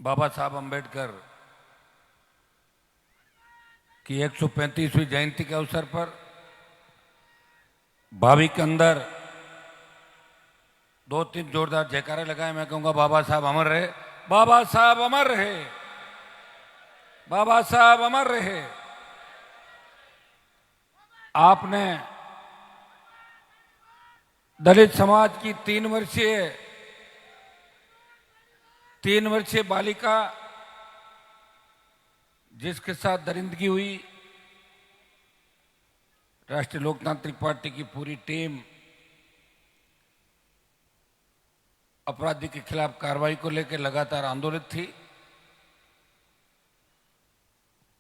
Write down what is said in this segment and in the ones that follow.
बाबा साहब अम्बेडकर की 135वीं जयंती के अवसर पर भावी के अंदर दो तीन जोरदार जयकारे लगाए। मैं कहूंगा बाबा साहब अमर रहे, बाबा साहब अमर रहे, बाबा साहब अमर रहे। आपने दलित समाज की 3 वर्षीय बालिका जिसके साथ दरिंदगी हुई, राष्ट्रीय लोकतांत्रिक पार्टी की पूरी टीम अपराधी के खिलाफ कार्रवाई को लेकर लगातार आंदोलित थी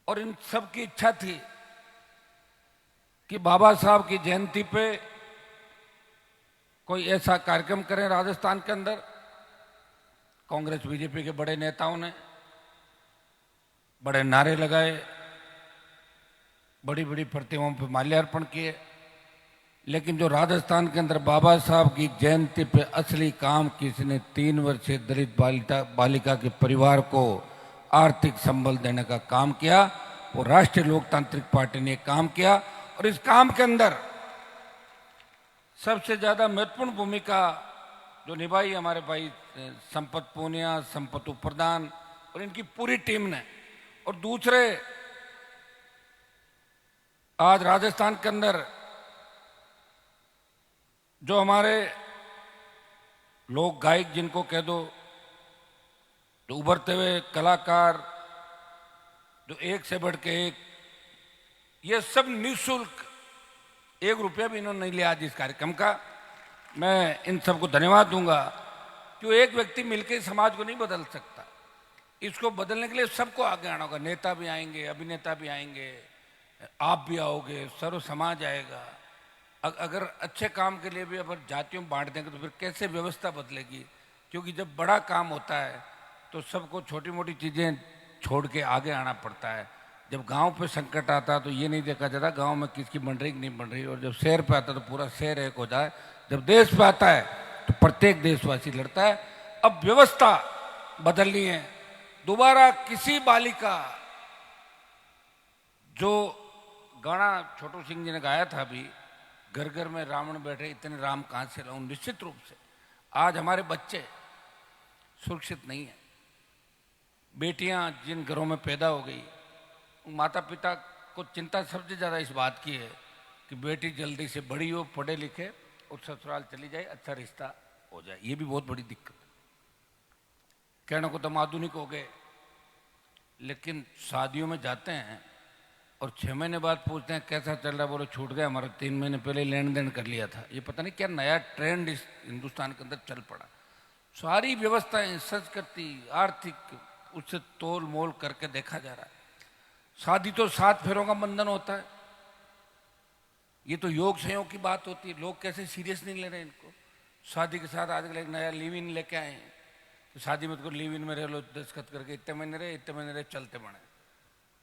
और इन सब की इच्छा थी कि बाबा साहब की जयंती पे कोई ऐसा कार्यक्रम करें राजस्थान के अंदर। कांग्रेस बीजेपी के बड़े नेताओं ने बड़े नारे लगाए, बड़ी बड़ी प्रतिमाओं पर माल्यार्पण किए, लेकिन जो राजस्थान के अंदर बाबा साहब की जयंती पे असली काम किसी ने 3 वर्षीय दलित बालिका के परिवार को आर्थिक संबल देने का काम किया, वो राष्ट्रीय लोकतांत्रिक पार्टी ने काम किया। और इस काम के अंदर सबसे ज्यादा महत्वपूर्ण भूमिका जो निभाई हमारे भाई संपत पूनिया, संपत प्रधान और इनकी पूरी टीम ने। और दूसरे, आज राजस्थान के अंदर जो हमारे लोक गायक जिनको कह दो, जो उभरते हुए कलाकार, जो एक से बढ़ के एक, ये सब निःशुल्क, 1 रुपया भी इन्होंने नहीं लिया आज इस कार्यक्रम का। मैं इन सबको धन्यवाद दूंगा कि एक व्यक्ति मिलकर समाज को नहीं बदल सकता, इसको बदलने के लिए सबको आगे आना होगा। नेता भी आएंगे, अभिनेता भी आएंगे, आप भी आओगे, सर्व समाज आएगा। अगर अच्छे काम के लिए भी अगर जातियों में बांट देंगे तो फिर कैसे व्यवस्था बदलेगी? क्योंकि जब बड़ा काम होता है तो सबको छोटी मोटी चीज़ें छोड़ के आगे आना पड़ता है। जब गांव पे संकट आता तो ये नहीं देखा जाता गांव में किसकी बन रही कि नहीं बन रही, और जब शहर पे आता तो पूरा शहर एक हो जाए। जब देश पे आता है तो प्रत्येक देशवासी लड़ता है। अब व्यवस्था बदलनी है। दोबारा किसी बालिका, जो गाना छोटू सिंह जी ने गाया था अभी, घर घर में रावण बैठे इतने राम कहां से लाऊं, निश्चित रूप से आज हमारे बच्चे सुरक्षित नहीं है। बेटियां जिन घरों में पैदा हो गई, माता पिता को चिंता सबसे ज्यादा इस बात की है कि बेटी जल्दी से बड़ी हो, पढ़े लिखे और ससुराल चली जाए, अच्छा रिश्ता हो जाए। ये भी बहुत बड़ी दिक्कत है। कहने को तो हम आधुनिक हो गए, लेकिन शादियों में जाते हैं और 6 महीने बाद पूछते हैं कैसा चल रहा है, बोलो छूट गया, हमारा 3 महीने पहले लेन देन कर लिया था। ये पता नहीं क्या नया ट्रेंड इस हिंदुस्तान के अंदर चल पड़ा। सारी व्यवस्थाएं, संस्कृति, आर्थिक, उससे तोल मोल करके देखा जा रहा है। शादी तो 7 फेरों का बंधन होता है, ये तो योग संयोग की बात होती है। लोग कैसे सीरियस नहीं ले रहे इनको। शादी के साथ आजकल एक नया लिव इन लेके आए हैं, तो शादी में तो लिव इन में रह लो, दस्तखत करके इतने महीने रहे चलते बने।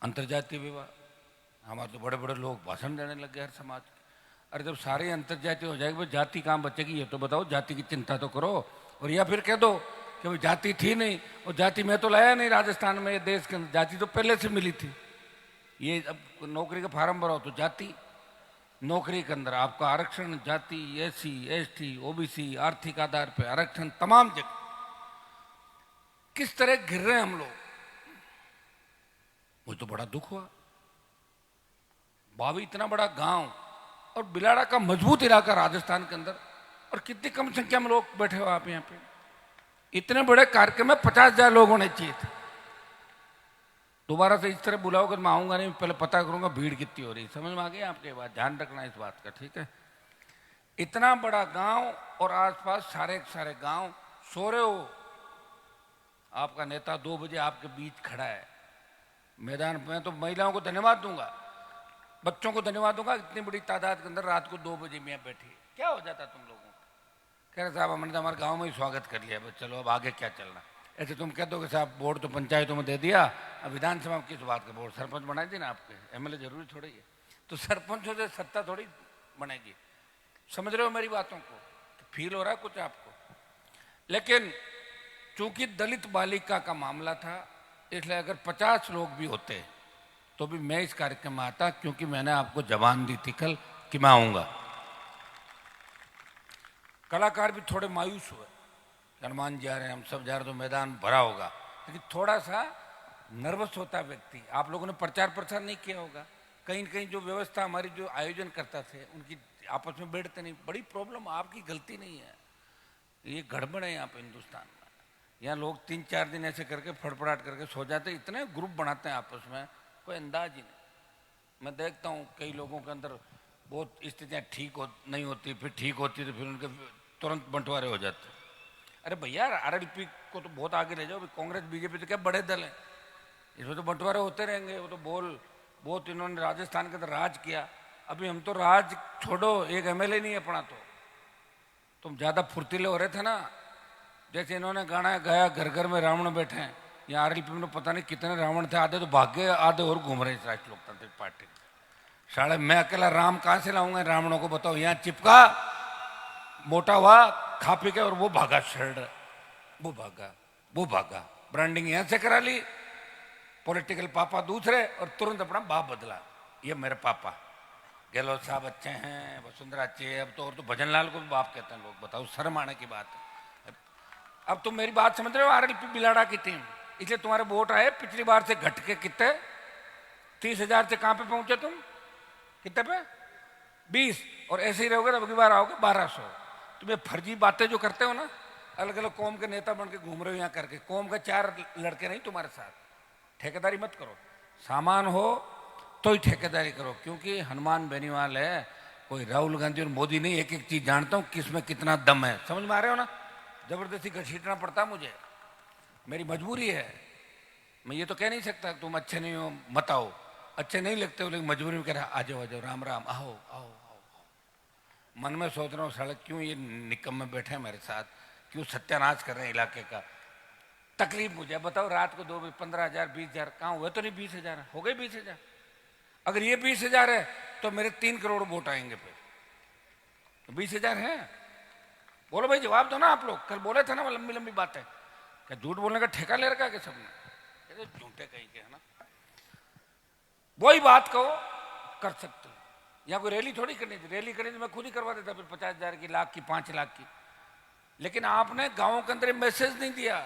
अंतर्जातीय विवाह, हमारे तो बड़े बड़े लोग भाषण देने लग गए हर समाज के। अरे जब सारे अंतर्जातीय हो जाएगी, जाति कहाँ बचेगी? ये तो बताओ, जाति की चिंता तो करो। और या फिर कह दो कि भाई जाति थी नहीं, और जाति मैं तो लाया नहीं राजस्थान में, ये देश के अंदर जाति तो पहले से मिली थी। ये अब नौकरी का फार्म भराओ तो जाति, नौकरी के अंदर आपका आरक्षण, जाति, SC ST OBC, आर्थिक आधार पर आरक्षण, तमाम जगह किस तरह गिर रहे हैं हम लोग। मुझे तो बड़ा दुख हुआ। बावी इतना बड़ा गांव और बिलाड़ा का मजबूत इलाका राजस्थान के अंदर, और कितनी कम संख्या में लोग बैठे हो आप यहाँ पे। इतने बड़े कार्यक्रम में 50,000 लोग होने चाहिए थे। दोबारा से इस तरह बुलाओगे तो मैं आऊंगा नहीं, पहले पता करूंगा भीड़ कितनी हो रही। समझ में आ गई आपके बात? ध्यान रखना इस बात का, ठीक है? इतना बड़ा गांव और आसपास सारे गांव सो रहे हो। आपका नेता 2 बजे आपके बीच खड़ा है मैदान में। तो महिलाओं को धन्यवाद दूंगा, बच्चों को धन्यवाद दूंगा, इतनी बड़ी तादाद के अंदर रात को 2 बजे में बैठी। क्या हो जाता तुम लोगों को? कह रहे साहब हमने तो हमारे गांव में ही स्वागत कर लिया, बस चलो अब आगे क्या चलना। ऐसे तुम कह दो कि साहब वोट तो पंचायतों में दे दिया, अब विधानसभा में किस बात का वोट? सरपंच बनाए थे ना आपके, MLA जरूरी थोड़ी है। तो सरपंचों से सत्ता थोड़ी बनेगी। समझ रहे हो मेरी बातों को? फील हो रहा है कुछ आपको? लेकिन चूंकि दलित बालिका का मामला था, इसलिए अगर 50 लोग भी होते तो भी मैं इस कार्यक्रम में आता, क्योंकि मैंने आपको जबान दी थी कल कि मैं आऊंगा। कलाकार भी थोड़े मायूस हुए, हनुमान जी आ रहे हैं, हम सब जा रहे, तो मैदान भरा होगा, लेकिन थोड़ा सा नर्वस होता व्यक्ति। आप लोगों ने प्रचार प्रसार नहीं किया होगा, कहीं न कहीं जो व्यवस्था हमारी जो आयोजन करता थे उनकी आपस में बैठते नहीं। बड़ी प्रॉब्लम, आपकी गलती नहीं है, ये गड़बड़ है यहाँ पे हिंदुस्तान में। यहाँ लोग 3-4 दिन ऐसे करके फड़फड़ाहट करके सो जाते, इतने ग्रुप बनाते हैं आपस में, कोई अंदाज ही नहीं। मैं देखता हूँ कई लोगों के अंदर बहुत स्थितियाँ नहीं होती, फिर ठीक होती तो फिर उनके तुरंत बंटवारे हो जाते। अरे भैया, आरएलपी को तो बहुत आगे ले जाओ, कांग्रेस बीजेपी तो क्या बड़े दल है, इसमें तो बंटवारे होते रहेंगे। वो तो बहुत इन्होंने राजस्थान के अंदर राज किया, अभी हम तो राज छोड़ो, एक एमएलए नहीं है अपना। तो तुम ज्यादा फुर्तीले हो रहे थे ना, जैसे इन्होंने गाना गाया घर घर में रावण बैठे हैं, यहाँ आरएलपी में पता नहीं कितने रावण थे, आधे तो भाग गए, आधे और घूम रहे इस राष्ट्रीय लोकतांत्रिक पार्टी। साढ़े मैं अकेला राम कहां से लाऊंगा रावणों को, बताओ। यहाँ चिपका, मोटा हुआ, खा पी के, और वो भागा शर्ट, वो भागा ब्रांडिंग यहां से करा ली, पॉलिटिकल पापा दूसरे, और तुरंत अपना बाप बदला, ये मेरे पापा गहलोत साहब अच्छे हैं, वसुंधरा अच्छी है, अब तो और तो भजन लाल को भी बाप कहते हैं लोग, बताओ, शर्म आने की बात है। अब तुम मेरी बात समझ रहे हो, आरएलपी बिलाड़ा की टीम, इसलिए तुम्हारे वोट आए पिछली बार से घट के कितने, 30,000 से कहां पे पहुंचे तुम, कितने पे, 20, और ऐसे ही रहोगे तो अगली बार आओगे 1200। तुम्हें फर्जी बातें जो करते हो ना, अलग अलग कौम के नेता बन के घूम रहे हो यहाँ करके, कौम का 4 लड़के नहीं तुम्हारे साथ, ठेकेदारी मत करो, सामान हो तो ही ठेकेदारी करो, क्योंकि हनुमान बेनीवाल है, कोई राहुल गांधी और मोदी नहीं। एक एक चीज जानता हूं किसमें कितना दम है, समझ में आ रहे हो ना। जबरदस्ती घसीटना पड़ता मुझे, मेरी मजबूरी है, मैं ये तो कह नहीं सकता तुम अच्छे नहीं हो मत आओ, अच्छे नहीं लगते हो, लेकिन मजबूरी में कह रहा आ जाओ राम राम, आओ आओ आओ। मन में सोच रहा हूँ साले क्यों ये निकम्मे बैठे हैं मेरे साथ, क्यों सत्यानाश कर रहे हैं इलाके का। तकलीफ मुझे बताओ, रात को 2 15,000 20,000 कहाँ हुए, तो नहीं 20,000 हो गए 20,000। अगर ये 20,000 है तो मेरे 3 करोड़ वोट आएंगे, फिर तो 20,000 है। बोलो भाई, जवाब दो ना आप लोग, कल बोले थे ना वो लंबी लंबी बातें, क्या झूठ बोलने का ठेका ले रखा है सबने, झूठे कहीं के है ना। वही बात कहो कर सकते हो, यहाँ कोई रैली थोड़ी करनी थी, रैली करनी थी मैं खुद ही करवा देता, फिर 50,000 की, लाख की, 5 लाख की। लेकिन आपने गांवों के अंदर मैसेज नहीं दिया।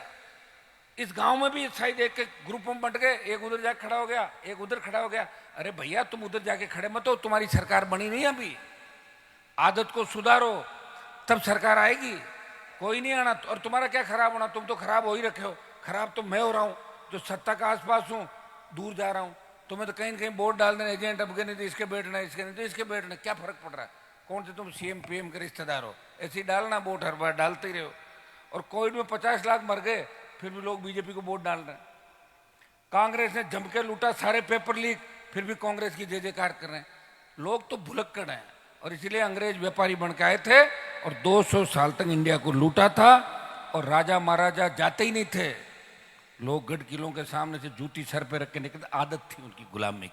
इस गांव में भी शायद एक ग्रुप में बंट गए, एक उधर जाके खड़ा हो गया, एक उधर खड़ा हो गया। अरे भैया, तुम उधर जाके खड़े मत हो, तुम्हारी सरकार बनी नहीं अभी, आदत को सुधारो, तब सरकार आएगी, कोई नहीं आना। और तुम्हारा क्या खराब होना, तुम तो खराब हो ही रखे हो। खराब तो मैं हो रहा हूं, जो सत्ता का आसपास हूं, दूर जा रहा हूं। तुम्हें तो कहीं न कहीं वोट डाल देना, एजेंट अब के नहीं तो इसके बैठना, इसके नहीं तो इसके बैठना, क्या फर्क पड़ रहा है, कौन से तुम सीएम पीएम के रिश्तेदार हो, ऐसे ही डालना वोट, हर बार डालते ही रहो। और कोविड में 50 लाख मर गए, फिर भी लोग बीजेपी को वोट डाल रहे हैं। कांग्रेस ने जम के लूटा, सारे पेपर लीक, फिर भी कांग्रेस की जय जयकार कर रहे हैं। लोग तो भुलक्कड़ हैं, और इसलिए अंग्रेज व्यापारी बन के आए थे और 200 साल तक इंडिया को लूटा था, और राजा महाराजा जाते ही नहीं थे, लोग गढ़ किलों के सामने से जूती सर पे रख के निकलते। आदत थी उनकी गुलामी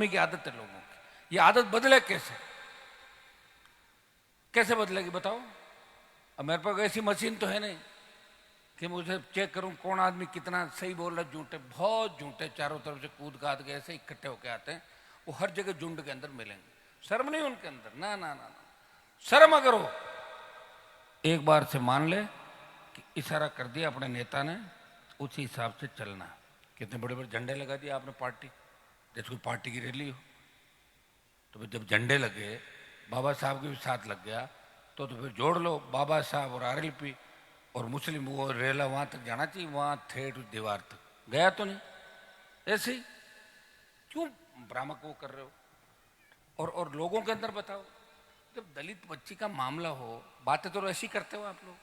की आदत है लोगों की। ये आदत बदले कैसे बदलेगी बताओ। अब मेरे पास ऐसी मशीन तो है नहीं कि मुझे चेक करूं कौन आदमी कितना सही बोल रहा है, झूठे, बहुत झूठे चारों तरफ से कूद काद के ऐसे इकट्ठे होके आते हैं, वो हर जगह झुंड के अंदर मिलेंगे। शर्म नहीं उनके अंदर, ना ना ना ना। शर्म अगर हो, एक बार से मान ले कि इशारा कर दिया अपने नेता ने, उसी हिसाब से चलना। कितने बड़े बड़े झंडे लगा दिए आपने पार्टी, जैसे कोई पार्टी की रैली हो। तो जब झंडे लगे, बाबा साहब के भी साथ लग गया, तो फिर जोड़ लो बाबा साहब और आरएलपी और मुस्लिम, वो रेला वहां तक जाना चाहिए, वहां ठेठ दीवार तक गया तो नहीं। ऐसे ही क्यों भ्रामक वो कर रहे हो। और लोगों के अंदर बताओ, जब दलित बच्ची का मामला हो, बातें तो ऐसी करते हो आप लोग,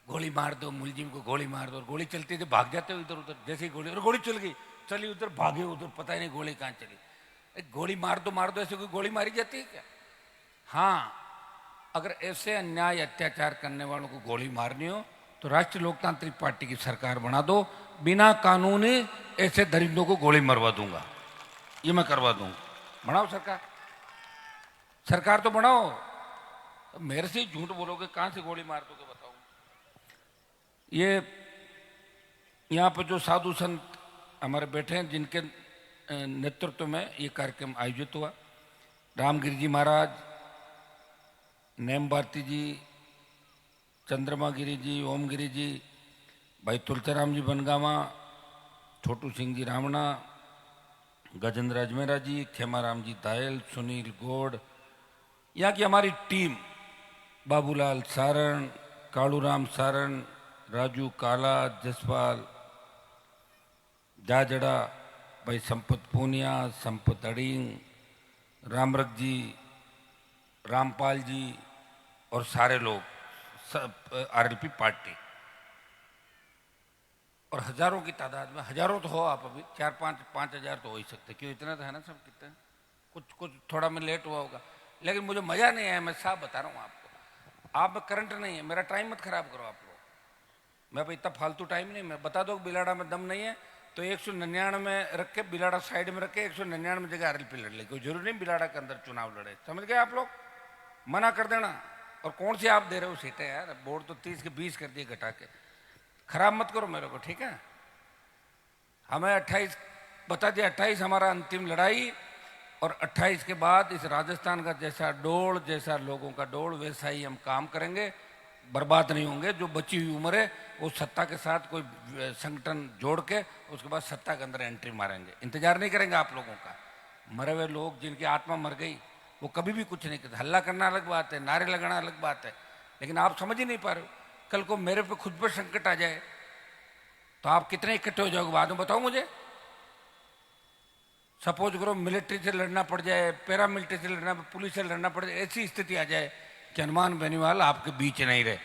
गोली मार दो, मुलजिम को गोली मार दो, और गोली चलती है तो भाग जाते हो इधर उधर, जैसे ही गोली चल गई, चली उधर, भागे उधर, पता ही नहीं गोली कहाँ चली। गोली मार दो, ऐसे कोई गोली मारी जाती है क्या। हाँ, अगर ऐसे अन्याय अत्याचार करने वालों को गोली मारनी हो तो राष्ट्रीय लोकतांत्रिक पार्टी की सरकार बना दो, बिना कानूनी ऐसे दरिंदों को गोली मरवा दूंगा, ये मैं करवा दूंगा। बनाओ सरकार तो बनाओ। मेरे से झूठ बोलोगे, कहां से गोली मार दोगे बताओ। ये यहाँ पर जो साधु संत हमारे बैठे हैं जिनके नेतृत्व में ये कार्यक्रम आयोजित हुआ, रामगिरी जी महाराज, नेम भारती जी, चंद्रमा गिरी जी, ओम गिरी जी, भाई तुलसीराम जी बनगावा, छोटू सिंह जी रावणा, गजेंद्र अजमेरा जी, खेमाराम जी दायल, सुनील गौड़, यहाँ की हमारी टीम, बाबूलाल सारण, कालूराम सारण, राजू काला, जसपाल जाजड़ा, भाई संपत पूनिया, संपत अड़िंग, रामरख जी, रामपाल जी और सारे लोग सब आरएलपी पार्टी, और हजारों की तादाद में, हजारों तो हो आप अभी 4-5 हजार तो हो ही सकते, क्यों इतना तो है ना सब, कितने कुछ थोड़ा में लेट हुआ होगा, लेकिन मुझे मजा नहीं आया, मैं साफ बता रहा हूँ आपको। आप में करंट नहीं है, मेरा टाइम मत खराब करो आप लोग, मैं भाई इतना फालतू टाइम नहीं, मैं बता दो बिलाड़ा में दम नहीं है तो 199 में रख के बिलाड़ा साइड में रख के 199 जगह आरएलपी लड़ ले, कोई जरूरी नहीं बिलाड़ा के अंदर चुनाव लड़े, समझ गए आप लोग, मना कर देना। और कौन सी आप दे रहे हो सीटें यार, बोर्ड तो 30 के 20 कर दिए घटा के, खराब मत करो मेरे को, ठीक है। हमें 28 बता दिया, 28 हमारा अंतिम लड़ाई, और 28 के बाद इस राजस्थान का जैसा डोल, जैसा लोगों का डोल, वैसा ही हम काम करेंगे, बर्बाद नहीं होंगे। जो बची हुई उम्र है वो सत्ता के साथ कोई संगठन जोड़ के उसके बाद सत्ता के अंदर एंट्री मारेंगे, इंतजार नहीं करेंगे आप लोगों का। मरे हुए लोग जिनकी आत्मा मर गई वो कभी भी कुछ नहीं करते, हल्ला करना अलग बात है, नारे लगाना अलग बात है, लेकिन आप समझ ही नहीं पा रहे हो। कल को मेरे पे खुद पर संकट आ जाए तो आप कितने इकट्ठे हो जाओगे बाद में, बताओ मुझे। सपोज करो मिलिट्री से लड़ना पड़ जाए, पैरामिलिट्री से लड़ना, पुलिस से लड़ना पड़ जाए, ऐसी स्थिति आ जाए कि हनुमान बेनीवाल आपके बीच नहीं रहे,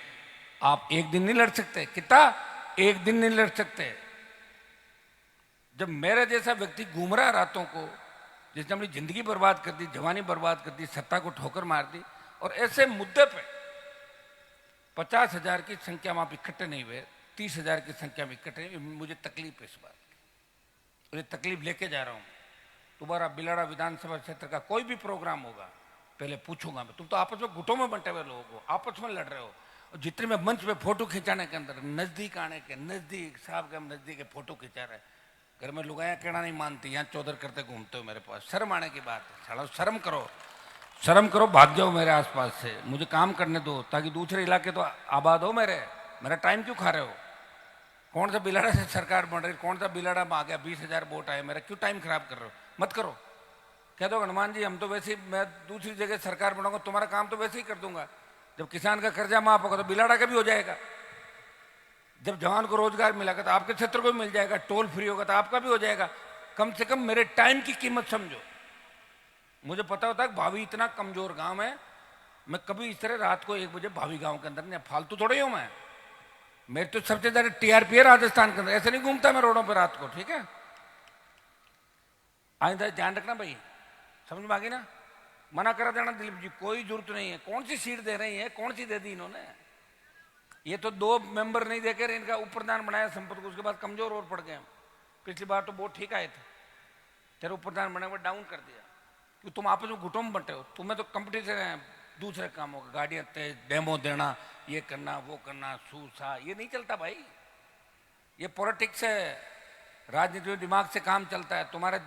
आप एक दिन नहीं लड़ सकते, कितना, एक दिन नहीं लड़ सकते। जब मेरे जैसा व्यक्ति घूम रहा रातों को, जिसने अपनी जिंदगी बर्बाद कर दी, जवानी बर्बाद कर दी, सत्ता को ठोकर मार दी, और ऐसे मुद्दे पे 50,000 की संख्या में आप इकट्ठे नहीं हुए, 30,000 की संख्या में इकट्ठे नहीं, मुझे तकलीफ है इस बात की, मुझे तकलीफ लेके जा रहा हूं। दोबारा बिलाड़ा विधानसभा क्षेत्र का कोई भी प्रोग्राम होगा पहले पूछूंगा मैं, तुम तो आपस में गुटों में बंटे हुए लोग हो, आपस में लड़ रहे हो, और जितने में मंच पे फोटो खिंचाने के अंदर, नजदीक आने के नजदीक, साहब के हम नजदीक फोटो खिंचा रहे, घर में लुगाया कहना नहीं मानती, यहाँ चौधर करते घूमते हो मेरे पास, शर्म आने की बात है, साला शर्म करो, शर्म करो, भाग जाओ मेरे आसपास से, मुझे काम करने दो ताकि दूसरे इलाके तो आबाद हो मेरा टाइम क्यों खा रहे हो। कौन सा बिलाड़ा से सरकार बन रही, कौन सा बिलाड़ा में आ गया, 20,000 वोट आए, मेरा क्यों टाइम खराब कर रहे हो, मत करो। कह दो हनुमान जी हम तो वैसे ही, मैं दूसरी जगह सरकार बनाऊंगा, तुम्हारा काम तो वैसे ही कर दूंगा, जब किसान का कर्जा माफ होगा तो बिलाड़ा का भी हो जाएगा, जब जवान को रोजगार मिलेगा तो आपके क्षेत्र को भी मिल जाएगा, टोल फ्री होगा तो आपका भी हो जाएगा। कम से कम मेरे टाइम की कीमत समझो। मुझे पता होता है भावी इतना कमजोर गांव है, मैं कभी इस तरह रात को 1 बजे भावी गांव के अंदर नहीं, फालतू थोड़े हूं मैं, मेरे तो सबसे ज्यादा टीआरपी है राजस्थान के अंदर, ऐसे नहीं घूमता मैं रोडों पर रात को, ठीक है। आइंदा ध्यान रखना भाई, समझ में आ गई ना, मना करा देना दिलीप जी, कोई जरूरत नहीं है, कौन सी सीट दे रही है, कौन सी दे दी इन्होंने, ये तो 2 मेंबर नहीं देकर इनका उप प्रधान बनाया संपत को, उसके बाद कमजोर और पड़ गए। पिछली बार तो बहुत ठीक आए थे, तेरे उप प्रधान बनाने के बाद डाउन कर दिया, क्योंकि तुम आपस में घुटों में बंटे हो, तुम्हें तो कंपटीशन है दूसरे कामों का, गाड़ियां तेज, डेमो देना, ये करना वो करना, सूसा, ये नहीं चलता भाई, ये पॉलिटिक्स है, राजनीति में दिमाग से काम चलता है। तुम्हारे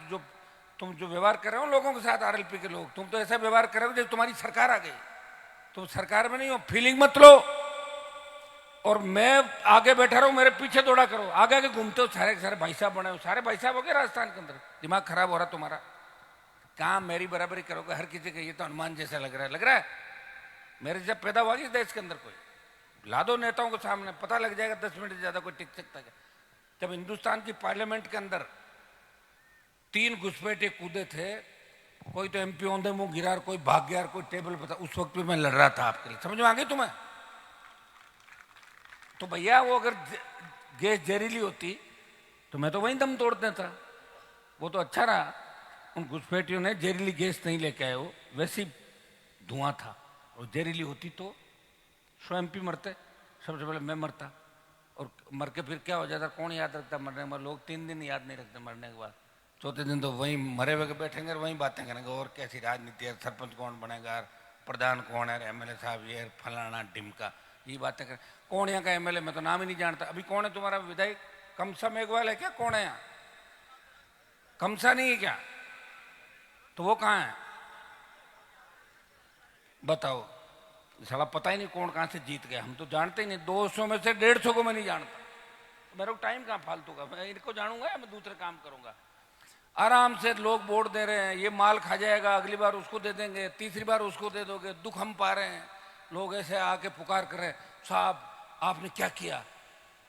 तुम जो व्यवहार कर रहे हो लोगों के साथ, आरएलपी के लोग, तुम तो ऐसा व्यवहार कर रहे हो जैसे तुम्हारी सरकार आ गई, तुम सरकार में नहीं हो, फीलिंग मत लो, और मैं आगे बैठा रहूं, मेरे पीछे दौड़ा करो, आगे आगे घूमते हो, सारे सारे भाई साहब बने हो, सारे भाई साहब हो गए राजस्थान के अंदर, दिमाग खराब हो रहा तुम्हारा, काम मेरी बराबरी करोगे हर किसी का, ये तो हनुमान जैसा लग रहा है, मेरे जब पैदा हुआ इस देश के अंदर, कोई ला दो नेताओं के सामने, पता लग जाएगा 10 मिनट से ज्यादा कोई टिक सकता है। जब हिंदुस्तान की पार्लियामेंट के अंदर 3 घुसपैठे कूदे थे, कोई तो एमपी औंधे मुंह गिरा, कोई भाग गया, कोई टेबल पर था, उस वक्त भी मैं लड़ रहा था आपके लिए, समझ में आ गई तुम्हें। तो भैया वो अगर गैस जहरीली होती तो मैं तो वहीं दम तोड़ देता, वो तो अच्छा रहा, उन घुसपैठियों ने जहरीली गैस नहीं लेके आए, वो वैसी धुआं था, और जहरीली होती तो 100 एमपी मरते, सबसे पहले मैं मरता, और मर के फिर क्या हो जाता, कौन याद रखता मरने के बाद, लोग 3 दिन याद नहीं रखते मरने के बाद, चौथे दिन तो वहीं मरे हुए बैठेंगे और वहीं बातें करेंगे, और कैसी राजनीति है, सरपंच कौन बनेगा, प्रधान कौन है, एमएलए साहब ये फलाना ढिमका, ये बातें करें। कौन यहाँ का एमएलए, मैं तो नाम ही नहीं जानता, अभी कौन है तुम्हारा विधायक, कमसा मेघवाल है क्या? कौन है यहाँ? कमसा नहीं है क्या? तो वो कहाँ है बताओ? साला पता ही नहीं कौन कहाँ से जीत गया, हम तो जानते ही नहीं। 200 में से 150 को मैं नहीं जानता। मेरे को टाइम कहाँ फालतू का, मैं इनको जानूंगा या मैं दूसरे काम करूंगा? आराम से लोग वोट दे रहे हैं, ये माल खा जाएगा, अगली बार उसको दे देंगे, तीसरी बार उसको दे दोगे। दुख हम पा रहे हैं, लोग ऐसे आके पुकार कर रहे हैं, साहब आपने क्या किया?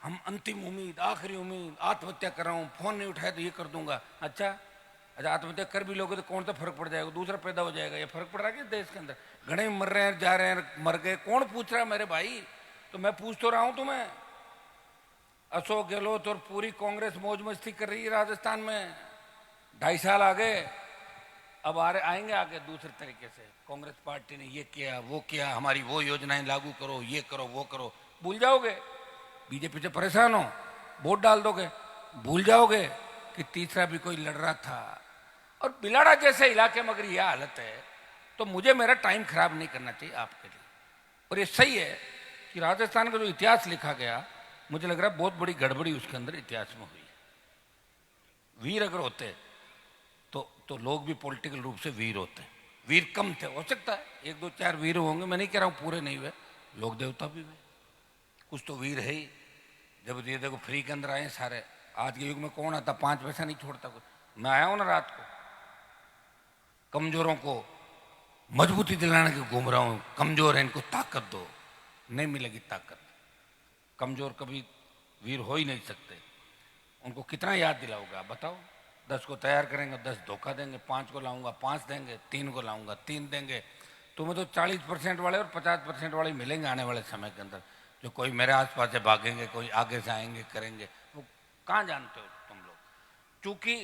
हम अंतिम उम्मीद, आखिरी उम्मीद, आत्महत्या कर रहा हूँ, फोन नहीं उठाया तो ये कर दूंगा। अच्छा आत्महत्या कर भी लोगे तो कौन सा फर्क पड़ जाएगा? दूसरा पैदा हो जाएगा। ये फर्क पड़ रहा है कि देश के अंदर घने मर रहे हैं, जा रहे हैं, मर गए, कौन पूछ रहा है मेरे भाई? तो मैं पूछ तो रहा हूं तुम्हें। अशोक गहलोत और पूरी कांग्रेस मौज मस्ती कर रही है राजस्थान में, 2.5 साल आ गए, अब आएंगे आगे दूसरे तरीके से। कांग्रेस पार्टी ने ये किया, वो किया, हमारी वो योजनाएं लागू करो, ये करो, वो करो, भूल जाओगे। बीजेपी से परेशान हो, वोट डाल दोगे, भूल जाओगे कि तीसरा भी कोई लड़ रहा था। और बिलाड़ा जैसे इलाके में अगर यह हालत है तो मुझे मेरा टाइम खराब नहीं करना चाहिए आपके लिए। और ये सही है कि राजस्थान का जो इतिहास लिखा गया, मुझे लग रहा है बहुत बड़ी गड़बड़ी उसके अंदर इतिहास में हुई। वीर अगर होते तो लोग भी पॉलिटिकल रूप से वीर होते। वीर कम थे, हो सकता है 1 2 4 वीर होंगे, मैं नहीं कह रहा हूं पूरे नहीं हुए, लोग देवता भी हुए, कुछ तो वीर है ही। जब ये देखो फ्री के अंदर आए सारे, आज के युग में कौन आता 5 पैसा नहीं छोड़ता कोई। मैं आया हूं ना रात को, कमजोरों को मजबूती दिलाने के घूम रहा हूं, कमजोर है इनको ताकत दो, नहीं मिलेगी ताकत। कमजोर कभी वीर हो ही नहीं सकते। उनको कितना याद दिलाओगे आप बताओ? 10 को तैयार करेंगे, 10 धोखा देंगे, 5 को लाऊंगा 5 देंगे, 3 को लाऊंगा 3 देंगे। तुम्हें तो 40% वाले और 50% वाले मिलेंगे आने वाले समय के अंदर, जो कोई मेरे आसपास से भागेंगे, कोई आगे से आएंगे, करेंगे। वो कहाँ जानते हो तुम लोग? चूंकि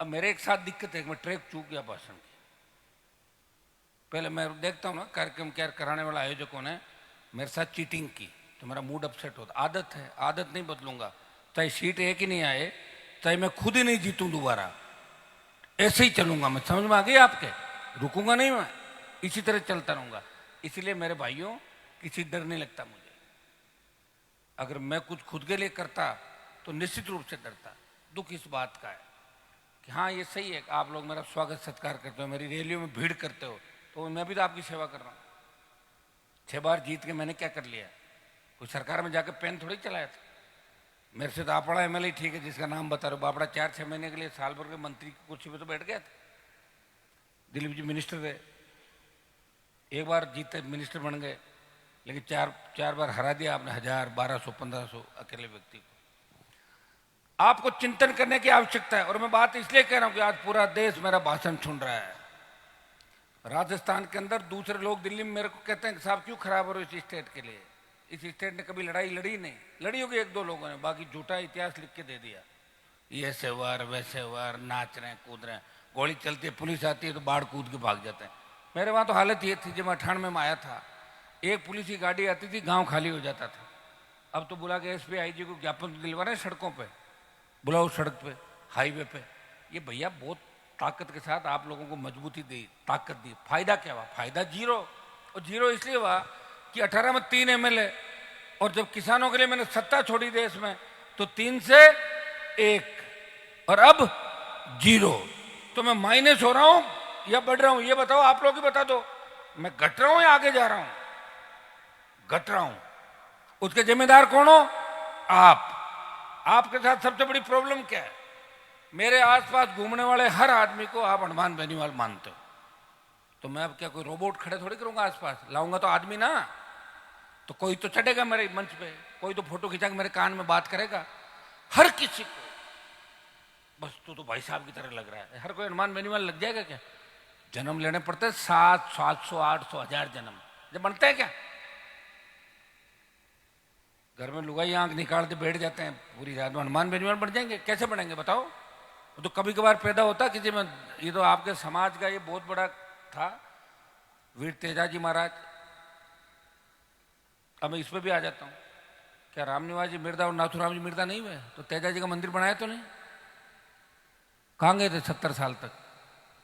अब मेरे एक साथ दिक्कत है, मैं ट्रैक चूक गया भाषण की। पहले मैं देखता हूँ ना कार्यक्रम क्या कराने वाला आयोजकों ने मेरे साथ चीटिंग की तो मेरा मूड अपसेट होता। आदत है, आदत नहीं बदलूंगा, चाहे सीट एक ही नहीं आए, चाहे मैं खुद ही नहीं जीतूं दोबारा, ऐसे ही चलूंगा मैं। समझ में आ गई आपके? रुकूंगा नहीं मैं, इसी तरह चलता रहूंगा। इसलिए मेरे भाइयों, किसी डर नहीं लगता मुझे। अगर मैं कुछ खुद के लिए करता तो निश्चित रूप से डरता। दुख इस बात का है कि हाँ ये सही है, आप लोग मेरा स्वागत सत्कार करते हो, मेरी रैलियों में भीड़ करते हो, तो मैं भी तो आपकी सेवा कर रहा हूँ। 6 बार जीत के मैंने क्या कर लिया? कोई सरकार में जाकर पेन थोड़ी चलाया था। मेरे से तो आपड़ा एमएलए ठीक है जिसका नाम बता रहे हो, बापड़ा 4-6 महीने के लिए साल भर के मंत्री की कुर्सी पे तो बैठ गया था। दिलीप जी मिनिस्टर रहे, 1 बार जीते मिनिस्टर बन गए, लेकिन 4 बार हरा दिया आपने 1000, 1200, 1500 अकेले व्यक्ति को। आपको चिंतन करने की आवश्यकता है। और मैं बात इसलिए कह रहा हूं कि आज पूरा देश मेरा भाषण सुन रहा है। राजस्थान के अंदर दूसरे लोग दिल्ली में मेरे को कहते हैं कि साहब क्यों खराब हो रहे इस स्टेट के लिए? इस स्टेट ने कभी लड़ाई लड़ी नहीं, लड़ी होगी 1 2 लोगों ने, बाकी झूठा इतिहास लिख के दे दिया। ये ऐसे वार वैसे वार, नाच रहे हैं कूद रहे हैं, गोली चलती है, पुलिस आती है तो बाढ़ कूद के भाग जाते हैं। मेरे वहां तो हालत ये थी, जब मैं 98 में आया था, एक पुलिस की गाड़ी आती थी, गांव खाली हो जाता था। अब तो बुला के एसपी आईजी को ज्ञापन दिलवा रहे हैं सड़कों पे, बुलाओ सड़क पे, हाईवे पे। ये भैया बहुत ताकत के साथ आप लोगों को मजबूती दी, ताकत दी। फायदा क्या हुआ? फायदा जीरो। और जीरो इसलिए हुआ कि 18 में 3 एमएलए, और जब किसानों के लिए मैंने सत्ता छोड़ी देश में तो 3 से 1, और अब 0। तो मैं माइनस हो रहा हूं या बढ़ रहा हूं? ये बताओ, आप लोग ही बता दो। मैं घट रहा हूं या आगे जा रहा हूं? घट रहा हूं। उसके जिम्मेदार कौन हो? आप। आपके साथ सबसे बड़ी प्रॉब्लम क्या है? मेरे आसपास घूमने वाले हर आदमी को आप हनुमान बेनीवाल मानते हो, तो मैं अब क्या कोई रोबोट खड़े थोड़ी करूंगा आसपास? लाऊंगा तो आदमी ना, तो कोई तो चढ़ेगा मेरे मंच पे, कोई तो फोटो खिंचा के मेरे कान में बात करेगा। हर किसी को बस तो भाई साहब की तरह लग रहा है। हर कोई हनुमान बेनीवाल लग जाएगा क्या? जन्म लेने पड़ते 700, 700, 800, 1000 जन्म, जब बनते हैं क्या? घर में लुगाई आंख निकाल के बैठ जाते हैं पूरी रात में, हनुमान बेनीवाल बन जाएंगे? कैसे बनेंगे बताओ? तो कभी कभार पैदा होता किसी में। ये तो आपके समाज का ये बहुत बड़ा था, वीर तेजाजी महाराज। अब मैं इस पर भी आ जाता हूं। क्या रामनिवास जी मिर्दा और नाथुराम जी मिर्दा नहीं हुए? तो तेजाजी का मंदिर बनाया तो नहीं? कहाँ गए थे 70 साल तक?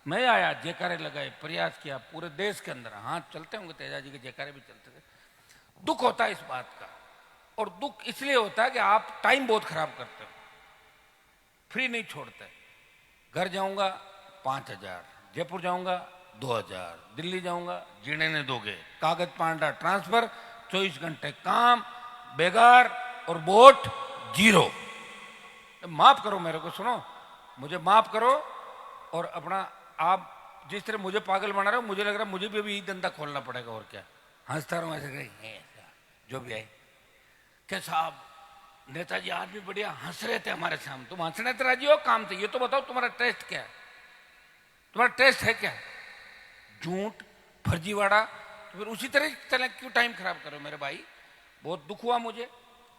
मैं आया, जयकारे लगाए, प्रयास किया पूरे देश के अंदर। हाँ चलते होंगे तेजाजी के जयकारे भी चलते थे। दुख होता है इस बात का। और दुख इसलिए होता है कि आप टाइम बहुत खराब करते हो, फ्री नहीं छोड़ते। घर जाऊंगा 5,000, जयपुर जाऊंगा 2,000, दिल्ली जाऊंगा जीने नहीं दोगे, कागज पांडा ट्रांसफर, 24 घंटे काम, बेगार और वोट जीरो। माफ करो मेरे को, सुनो, मुझे माफ करो। और अपना आप जिस तरह मुझे पागल बना रहे हो, मुझे लग रहा है मुझे भी अभी यही धंधा खोलना पड़ेगा। और क्या हंसता रहूं ऐसे, जो भी है क्या साहब, नेताजी आज भी बढ़िया हंस रहे थे हमारे सामने, तुम हंसने तो राजी हो काम थे। ये तो बताओ तुम्हारा टेस्ट क्या है, तुम्हारा टेस्ट है क्या? झूठ, फर्जीवाड़ा। तो फिर उसी तरह चले, क्यों टाइम खराब करो मेरे भाई। बहुत दुख हुआ मुझे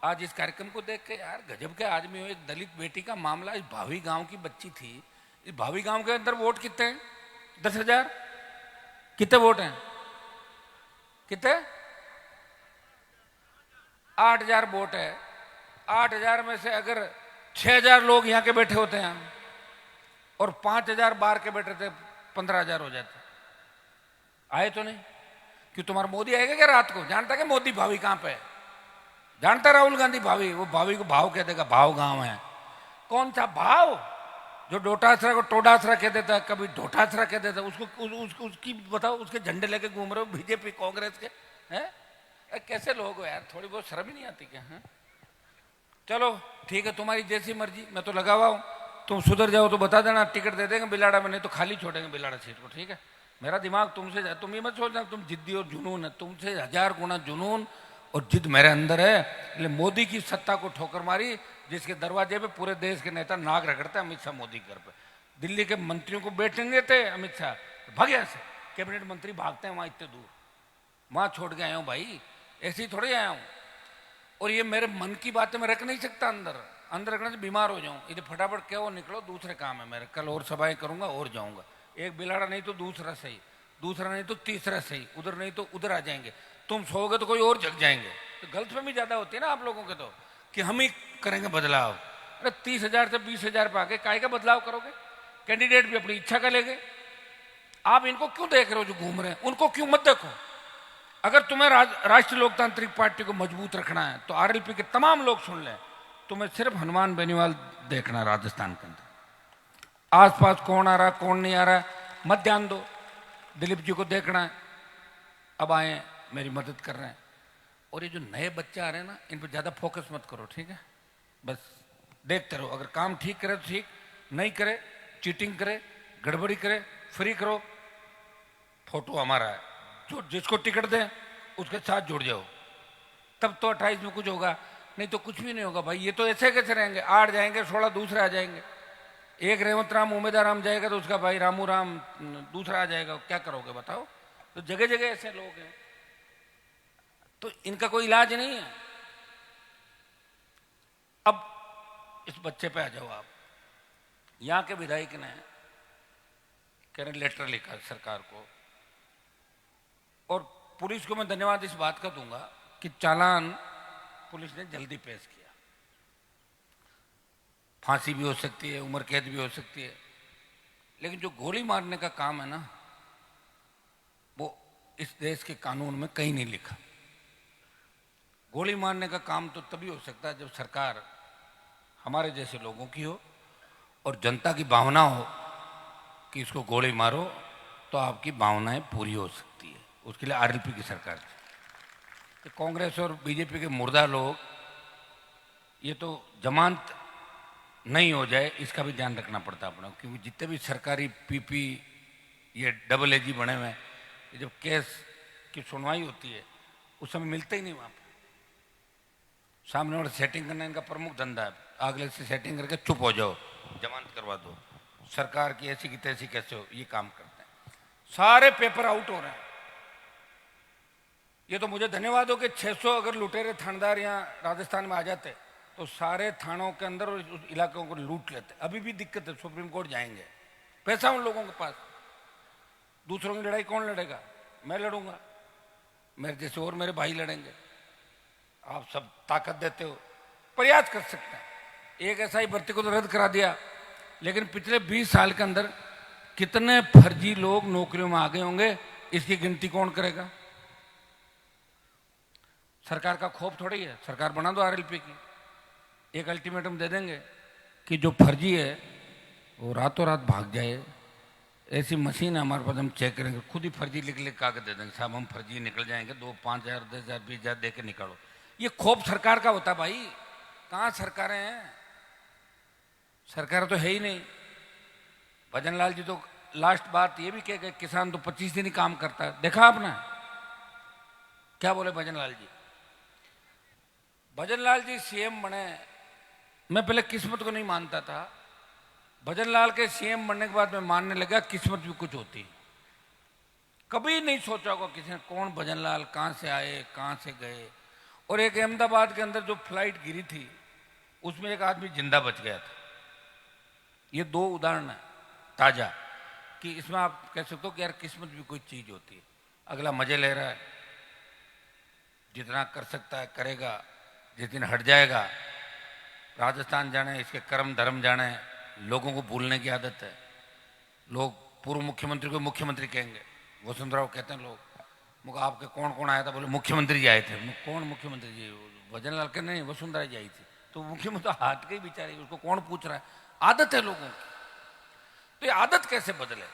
आज इस कार्यक्रम को देख के, यार गजब के आदमी हो। एक दलित बेटी का मामला, इस भावी गांव की बच्ची थी, इस भावी गांव के अंदर वोट कितने हैं? 10,000। कितने वोट हैं? कितने? 8,000 वोट है। 8,000 में से अगर 6,000 लोग यहाँ के बैठे होते हैं और 5,000 बाहर के बैठे थे, 15,000 हो जाते। आए तो नहीं। क्यों तुम्हारा मोदी आएगा क्या रात को? जानता कि मोदी भावी कहां पे है? जानता राहुल गांधी भावी? वो भावी को भाव कह देगा, भाव गांव है। कौन सा भाव? जो डोटासरा को टोडासरा कह देता है, कभी ढोटासरा कह देता है। उसकी बताओ, उसके झंडे लेके घूम रहे हो बीजेपी कांग्रेस के हैं? कैसे लोग हो यार, थोड़ी बहुत शर्म ही नहीं आती क्या? है चलो ठीक है, तुम्हारी जैसी मर्जी, मैं तो लगा हुआ हूं। तुम सुधर जाओ तो बता देना, टिकट दे देंगे बिलाड़ा में, नहीं तो खाली छोड़ेंगे बिलाड़ा सीट को। ठीक है, मेरा दिमाग तुमसे, तुम ये मत सोचना तुम जिद्दी और जुनून है, तुमसे 1000 गुना जुनून और जिद मेरे अंदर है। इसलिए मोदी की सत्ता को ठोकर मारी, जिसके दरवाजे पे पूरे देश के नेता नाक रगड़ते हैं। अमित शाह मोदी के घर पे, दिल्ली के मंत्रियों को बैठने नहीं देते अमित शाह, भाग्य से कैबिनेट मंत्री भागते हैं वहां इतने दूर। वहां छोड़ के आया हूं भाई, ऐसे ही थोड़े आया हूं। और ये मेरे मन की बातें मैं रख नहीं सकता अंदर, अंदर रखने से बीमार हो जाऊं। इधर फटाफट क्या हो निकलो, दूसरे काम है मेरे, कल और सभाएं करूंगा और जाऊंगा। एक बिलाड़ा नहीं तो दूसरा सही, दूसरा नहीं तो तीसरा सही, उधर नहीं तो उधर आ जाएंगे। तुम सोओगे तो कोई और जग जाएंगे। तो गलतफहमी ज्यादा होती है ना आप लोगों के, तो कि हम ही करेंगे बदलाव। अरे 30,000 से 20,000 पे आके काय का बदलाव करोगे? कैंडिडेट भी अपनी इच्छा का लेंगे। आप इनको क्यों देख रहे हो जो घूम रहे हैं, उनको क्यों मत देखो। अगर तुम्हें राष्ट्रीय लोकतांत्रिक पार्टी को मजबूत रखना है तो आरएलपी के तमाम लोग सुन लें, तुम्हें सिर्फ हनुमान बेनीवाल देखना है राजस्थान के अंदर। आसपास कौन आ रहा कौन नहीं आ रहा मत ध्यान दो, दिलीप जी को देखना है, अब आए मेरी मदद कर रहे हैं। और ये जो नए बच्चे आ रहे हैं ना, इन पर ज्यादा फोकस मत करो, ठीक है? बस देखते रहो, अगर काम ठीक करे तो ठीक, नहीं करे, चीटिंग करे, गड़बड़ी करे, फ्री करो, फोटो हमारा है, जो जिसको टिकट दें उसके साथ जुड़ जाओ, तब तो 28 में कुछ होगा, नहीं तो कुछ भी नहीं होगा भाई। ये तो ऐसे कैसे रहेंगे, 8 जाएंगे 16 दूसरे आ जाएंगे। एक रेवंत राम उमेदा राम जाएगा तो उसका भाई रामू राम दूसरा आ जाएगा, क्या करोगे बताओ? तो जगह जगह ऐसे लोग हैं, तो इनका कोई इलाज नहीं है। अब इस बच्चे पे आ जाओ आप। यहां के विधायक ने कह रहे लेटर लिखा सरकार को, और पुलिस को मैं धन्यवाद इस बात का दूंगा कि चालान पुलिस ने जल्दी पेश किया। फांसी भी हो सकती है, उम्र कैद भी हो सकती है, लेकिन जो गोली मारने का काम है ना, वो इस देश के कानून में कहीं नहीं लिखा। गोली मारने का काम तो तभी हो सकता है जब सरकार हमारे जैसे लोगों की हो और जनता की भावना हो कि इसको गोली मारो, तो आपकी भावनाएं पूरी हो सकती है। उसके लिए आरएलपी की सरकार थी। तो कांग्रेस और बीजेपी के मुर्दा लोग, ये तो जमानत नहीं हो जाए इसका भी ध्यान रखना पड़ता है अपना, क्योंकि जितने भी सरकारी पीपी ये डबल एजी बने हुए हैं, जब केस की सुनवाई होती है उस समय मिलते ही नहीं वहां पर। सामने वाले सेटिंग करना इनका प्रमुख धंधा है, अगले से सेटिंग करके चुप हो जाओ, जमानत करवा दो, सरकार की ऐसी की तैसी कैसे हो, ये काम करते हैं। सारे पेपर आउट हो रहे हैं। ये तो मुझे धन्यवाद हो कि 600 अगर लुटेरे थानेदार यहाँ राजस्थान में आ जाते तो सारे थानों के अंदर और उस इलाकों को लूट लेते। अभी भी दिक्कत है, सुप्रीम कोर्ट जाएंगे, पैसा उन लोगों के पास। दूसरों की लड़ाई कौन लड़ेगा? मैं लड़ूंगा, मेरे जैसे और मेरे भाई लड़ेंगे। आप सब ताकत देते हो, प्रयास कर सकते हैं। एक एसआई भर्ती को तो रद्द करा दिया, लेकिन पिछले 20 साल के अंदर कितने फर्जी लोग नौकरियों में आ गए होंगे, इसकी गिनती कौन करेगा? सरकार का खौफ थोड़ी है, सरकार बना दो आरएलपी की, एक अल्टीमेटम दे देंगे कि जो फर्जी है वो रातों रात भाग जाए। ऐसी मशीन है हमारे पास, हम चेक करेंगे, खुद ही फर्जी लिख लिख कागज दे देंगे, साहब हम फर्जी निकल जाएंगे, 2-5,000 10,000 20,000 दे के निकालो। ये खौफ सरकार का होता भाई, कहाँ सरकारें हैं? सरकार तो है ही नहीं। भजन लाल जी तो लास्ट बात ये भी कह गए, किसान तो 25 दिन ही काम करता है, देखा आपने क्या बोले भजन लाल जी? भजन लाल जी सीएम बने, मैं पहले किस्मत को नहीं मानता था, भजन लाल के सीएम बनने के बाद मैं मानने लगा किस्मत भी कुछ होती है। कभी नहीं सोचा होगा किसी ने कौन भजन लाल, कहां से आए कहां से गए। और एक अहमदाबाद के अंदर जो फ्लाइट गिरी थी उसमें एक आदमी जिंदा बच गया था। ये 2 उदाहरण है ताजा कि इसमें आप कह सकते हो कि यार किस्मत भी कोई चीज होती है। अगला मजे ले रहा है, जितना कर सकता है करेगा, जिस दिन हट जाएगा राजस्थान जाने, इसके कर्म धर्म जाने। लोगों को भूलने की आदत है, लोग पूर्व मुख्यमंत्री को मुख्यमंत्री कहेंगे, वसुंधरा कहते हैं लोग, मुझे आपके कौन कौन आया था, बोले मुख्यमंत्री जी आए थे। कौन मुख्यमंत्री जी? भजन लाल के नहीं, वसुंधरा जी आई थी। तो मुख्यमंत्री हाथ के बेचारे, उसको कौन पूछ रहा है? आदत है लोगों की। तो ये आदत कैसे बदले?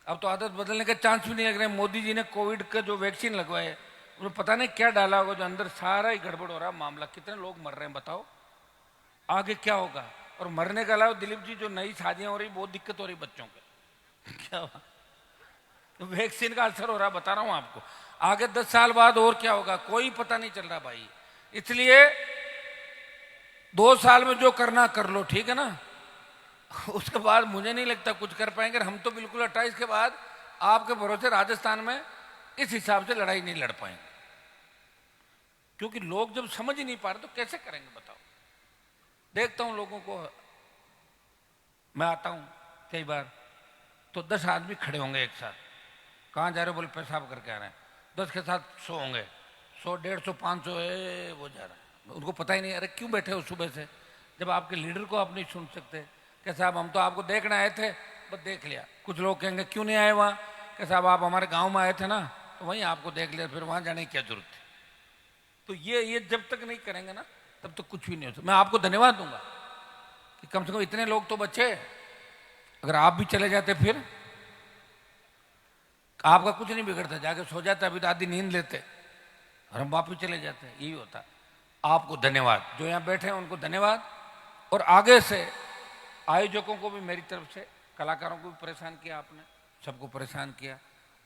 अब तो आदत बदलने का चांस भी नहीं लग रहे। मोदी जी ने कोविड का जो वैक्सीन लगवाए उसमें पता नहीं क्या डाला होगा, जो अंदर सारा ही गड़बड़ हो रहा है मामला। कितने लोग मर रहे हैं बताओ, आगे क्या होगा? और मरने के अलावा दिलीप जी जो नई शादियां हो रही, बहुत दिक्कत हो रही बच्चों के क्या हुआ? तो वैक्सीन का असर हो रहा, बता रहा हूं आपको। आगे 10 साल बाद और क्या होगा कोई पता नहीं चल रहा भाई। इसलिए 2 साल में जो करना कर लो, ठीक है ना? उसके बाद मुझे नहीं लगता कुछ कर पाएंगे। हम तो बिल्कुल 28 के बाद आपके भरोसे राजस्थान में इस हिसाब से लड़ाई नहीं लड़ पाएंगे, क्योंकि लोग जब समझ ही नहीं पा रहे तो कैसे करेंगे बताओ? देखता हूं लोगों को, मैं आता हूं कई बार तो 10 आदमी खड़े होंगे एक साथ, कहाँ जा रहे हो? बोले पेशाब करके आ रहे हैं। 10 के साथ 100 होंगे, 100 150 500 है वो जा रहा है। उनको पता ही नहीं, अरे क्यों बैठे हो सुबह से, जब आपके लीडर को आप नहीं सुन सकते? कि साहब हम तो आपको देखने आए थे, बस देख लिया। कुछ लोग कहेंगे क्यों नहीं आए वहाँ? कि साहब आप हमारे गांव में आए थे ना, तो वहीं आपको देख लिया, फिर वहाँ जाने की क्या जरूरत थी? तो ये जब तक नहीं करेंगे ना तब तक कुछ भी नहीं हो सकता। मैं आपको धन्यवाद दूंगा कि कम से कम इतने लोग तो बचे। अगर आप भी चले जाते फिर आपका कुछ नहीं बिगड़ता, जाके सो जाते, अभी तो आधी नींद लेते और हम वापिस चले जाते। यही होता। आपको धन्यवाद, जो यहाँ बैठे हैं उनको धन्यवाद। और आगे से आयोजकों को भी मेरी तरफ से, कलाकारों को भी परेशान किया आपने, सबको परेशान किया।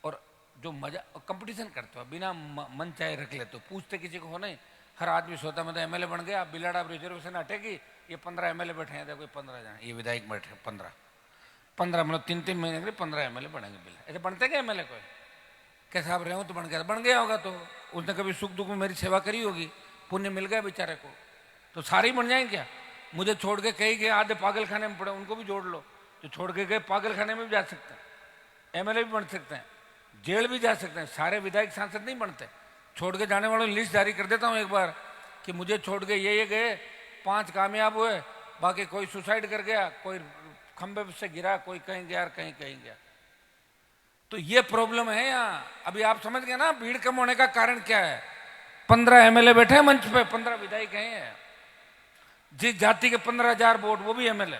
और जो मजा कंपटीशन करते हो बिना मन चाहे रख लेते हो, पूछते किसी को हो नहीं। हर आदमी सोता मतलब एमएलए बन गया, बिलाड़ा रिजर्वेशन हटेगी, ये 15 एमएलए बैठे हैं, देखो 15 जन, ये विधायक बैठे हैं 15 मतलब 3-3 महीने के लिए 15 एमएलए बनेंगे। बिल ऐसे बनते क्या एमएलए कोई? कैसे आप रहे हो तो बन गया होगा, तो उसने कभी सुख दुख में मेरी सेवा करी होगी, पुण्य मिल गया बेचारे को, तो सारे ही बन जाएंगे क्या? मुझे छोड़ के कहीं गए आधे पागल खाने में पड़े, उनको भी जोड़ लो। जो छोड़ के गए पागल खाने में भी जा सकते हैं, एमएलए भी बन सकते हैं, जेल भी जा सकते हैं। सारे विधायक सांसद नहीं बनते। छोड़ के जाने वालों की लिस्ट जारी कर देता हूं एक बार कि मुझे छोड़ के ये गए, 5 कामयाब हुए, बाकी कोई सुसाइड कर गया, कोई खंबे से गिरा, कोई कहीं गया, कहीं गया। तो ये प्रॉब्लम है यहाँ। अभी आप समझ गए ना भीड़ कम होने का कारण क्या है? 15 एमएलए बैठे हैं मंच पे, 15 विधायक हैं। जिस जाति के 15,000 वोट वो भी एमएलए,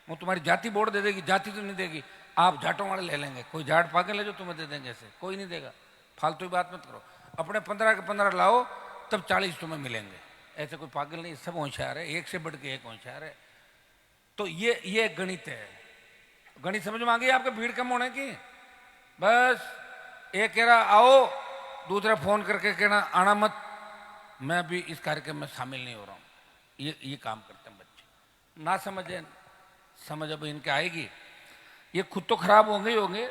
वो तुम्हारी जाति वोट दे देगी, जाति तो नहीं देगी। आप जाटों वाले ले लेंगे, कोई जाट पागल है जो तुम्हें दे देंगे, ऐसे कोई नहीं देगा। फालतू की बात मत करो। अपने 15 के 15 लाओ, तब 40 तुम्हें मिलेंगे। ऐसे कोई पागल नहीं, सब होशियार है, एक से बढ़ के एक होशियार है। तो ये गणित है। गणित समझ में आ गई आपके भीड़ कम होने की? बस एक कह रहा आओ, दूसरा फोन करके कहना आना मत, मैं अभी इस कार्यक्रम में शामिल नहीं हो रहा हूं। ये काम करते हैं बच्चे, ना समझे। समझ अब इनके आएगी, ये खुद तो खराब होंगे,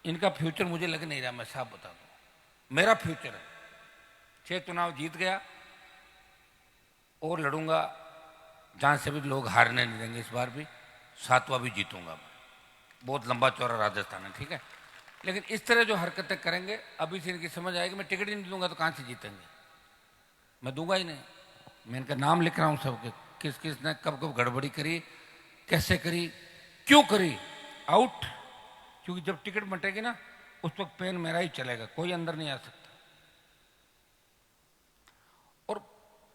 इनका फ्यूचर मुझे लग नहीं रहा। मैं साफ बता दूं, मेरा फ्यूचर है। 6 चुनाव जीत गया और लड़ूंगा, जहां से भी लोग हारने नहीं देंगे। इस बार भी 7वां भी जीतूंगा। बहुत लंबा चौड़ा राजस्थान है, ठीक है। लेकिन इस तरह जो हरकतें करेंगे, अभी से इनकी समझ आएगी। मैं टिकट ही नहीं दूंगा तो कहां से जीतेंगे? मैं दूंगा ही नहीं। मैं इनका नाम लिख रहा हूं सबके, किस किस ने कब कब गड़बड़ी करी, कैसे करी, क्यों करी, आउट। क्योंकि जब टिकट बंटेगी ना उस वक्त पेन मेरा ही चलेगा, कोई अंदर नहीं आ सकता।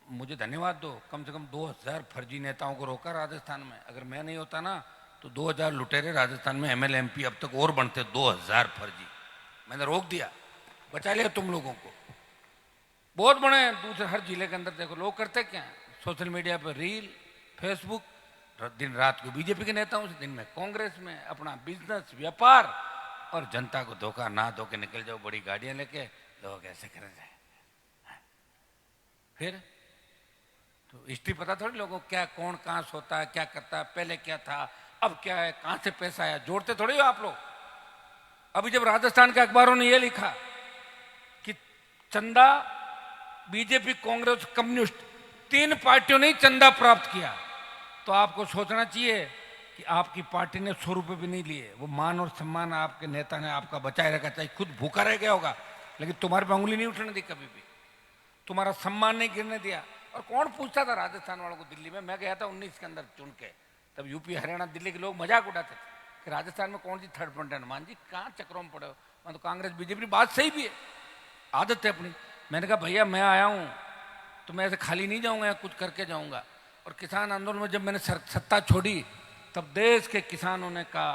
मुझे धन्यवाद दो, कम से कम 2000 फर्जी नेताओं को रोका राजस्थान में। अगर मैं नहीं होता ना तो 2000 लुटेरे राजस्थान में एमएलए एमपी अब तक और बनते, 2000 फर्जी मैंने रोक दिया, बचा लिया तुम लोगों को। बहुत बड़े हैं दूसरे हर जिले के अंदर, देखो लोग करते क्या है, सोशल मीडिया पर रील, फेसबुक, दिन रात को बीजेपी के नेताओं से, दिन में कांग्रेस में, अपना बिजनेस व्यापार, और जनता को धोखा ना दो के निकल जाओ बड़ी गाड़ियां लेके, लोग ऐसे कर जाए। फिर तो हिस्ट्री पता थोड़ी लोगों को, क्या कौन कहां सोता है, क्या करता है, पहले क्या था, अब क्या है, कहां से पैसा आया, जोड़ते थोड़ी हो आप लोग। अभी जब राजस्थान के अखबारों ने यह लिखा कि चंदा बीजेपी, कांग्रेस, कम्युनिस्ट, 3 पार्टियों ने चंदा प्राप्त किया, तो आपको सोचना चाहिए कि आपकी पार्टी ने 100 रुपए भी नहीं लिए। वो मान और सम्मान आपके नेता ने आपका बचाए रखा, चाहे खुद भूखा रह गया होगा, लेकिन तुम्हारे पे उंगली नहीं उठने दी कभी भी, तुम्हारा सम्मान नहीं गिरने दिया। और कौन पूछता था राजस्थान वालों को? दिल्ली में मैं गया था 19 के अंदर चुन के, तब यूपी, हरियाणा, दिल्ली के लोग मजाक उड़ाते थे कि राजस्थान में कौन सी थर्ड फ्रंट है। हनुमान जी कहाँ चक्रों में पड़े हो, मैं तो कांग्रेस बीजेपी, बात सही भी है, आदत है अपनी। मैंने कहा भैया मैं आया हूँ तो मैं ऐसे खाली नहीं जाऊंगा, कुछ करके जाऊंगा। और किसान आंदोलन में जब मैंने सत्ता छोड़ी, तब देश के किसानों ने कहा